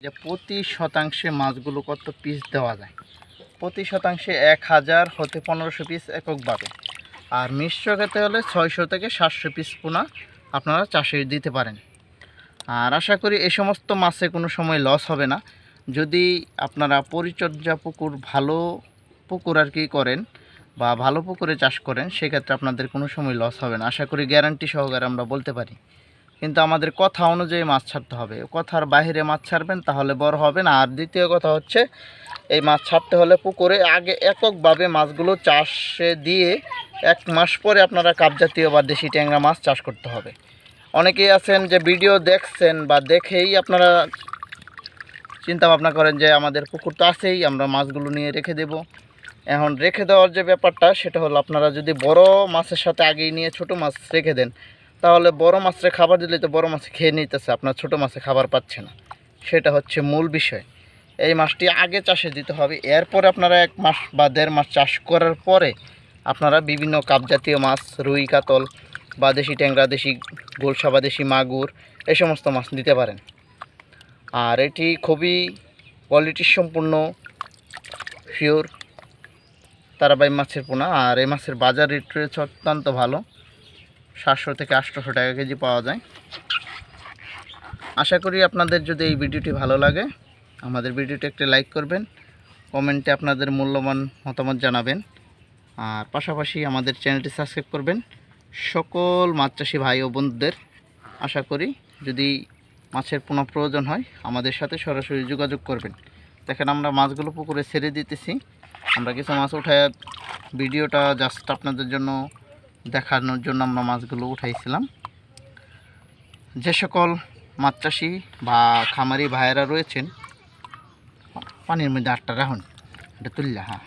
যে প্রতি শতাংশে মাছগুলো কত পিস দেওয়া যায়। প্রতি শতাংশে 1000 হতে 1500 পিস এককভাবে, আর মিশ্র খেতে হলে 600 থেকে 700 পিস পোনা আপনারা চাষে দিতে পারেন। আর আশা করি এই সমস্ত মাছে কোনো সময় লস হবে না। যদি আপনারা পরিচর্যা ভালো পুকুর আর কি করেন বা ভালো পুকুরে চাষ করেন, সেক্ষেত্রে আপনাদের কোনো সময় লস হবে না, আশা করি গ্যারান্টি সহকারে আমরা বলতে পারি। কিন্তু আমাদের কথা অনুযায়ী মাছ ছাড়তে হবে। কথার বাইরে মাছ ছাড়বেন তাহলে বড় হবে না। আর দ্বিতীয় কথা হচ্ছে, এই মাছ ছাড়তে হলে পুকুরে আগে এককভাবে মাছগুলো চাষে দিয়ে 1 মাস পরে আপনারা কাপজাতীয় বা দেশি ট্যাংরা মাছ চাষ করতে হবে। অনেকেই আছেন যে ভিডিও দেখছেন বা দেখেই আপনারা চিন্তা ভাবনা করেন যে আমাদের পুকুর তো আছেই, আমরা মাছগুলো নিয়ে রেখে দেব। এখন রেখে দেওয়ার যে ব্যাপারটা, সেটা হলো আপনারা যদি বড় মাছের সাথে আগেই নিয়ে ছোট মাছ রেখে দেন, তাহলে বড় মাছের খাবার দিলে তো বড় মাছ খেয়ে নিতেছে, আপনার ছোট মাছে খাবার পাচ্ছে না। সেটা হচ্ছে মূল বিষয়। এই মাছটি আগে চাষে দিতে হবে, এরপরে আপনারা 1 মাস বা 1.5 মাস চাষ করার পরে আপনারা বিভিন্ন কাপজাতীয় মাছ, রুই, কাতল বা দেশি ট্যাংরা, দেশি গোলসা বা দেশি মাগুর এই সমস্ত মাছ দিতে পারেন। আর এটি খুবই কোয়ালিটি সম্পূর্ণ পিওর তারাবাই মাছের পোনা। আর এই মাছের বাজার রেট রয়েছে অত্যন্ত ভালো, 700 থেকে 800 টাকা কেজি পাওয়া যায়। আশা করি আপনাদের যদি এই ভিডিওটি ভালো লাগে, আমাদের ভিডিওটি একটি লাইক করবেন, কমেন্টে আপনাদের মূল্যবান মতামত জানাবেন, আর পাশাপাশি আমাদের চ্যানেলটি সাবস্ক্রাইব করবেন। সকল মাছ চাষি ভাই ও বন্ধুদের আশা করি, যদি মাছের পোনা প্রয়োজন হয় আমাদের সাথে সরাসরি যোগাযোগ করবেন। দেখেন আমরা মাছগুলো পুকুরে ছেড়ে দিতেছি। আমরা কিছু মাছ উঠায় ভিডিওটা জাস্ট আপনাদের জন্য দেখানোর জন্য আমরা মাছগুলো উঠাইছিলাম। যে সকল মাছ চাষি বা খামারি ভাইয়েরা রয়েছেন, পানির মধ্যে 8টা রাখুন, এটা তুললে, হ্যাঁ,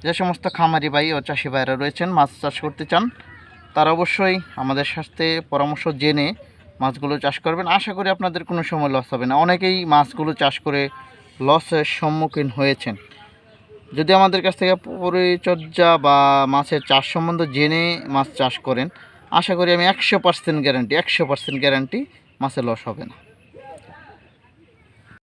যে সমস্ত খামারি ভাই ও চাষি ভাইয়েরা রয়েছেন, মাছ চাষ করতে চান, তারা অবশ্যই আমাদের সাথে পরামর্শ জেনে মাছগুলো চাষ করবেন। আশা করি আপনাদের কোনো সময় লস হবে না। অনেকেই মাছগুলো চাষ করে লসের সম্মুখীন হয়েছেন। যদি আমাদের কাছ থেকে পরিচর্যা বা মাছের চাষ সম্বন্ধে জেনে মাছ চাষ করেন, আশা করি আমি 100% গ্যারান্টি মাছের লস হবে না।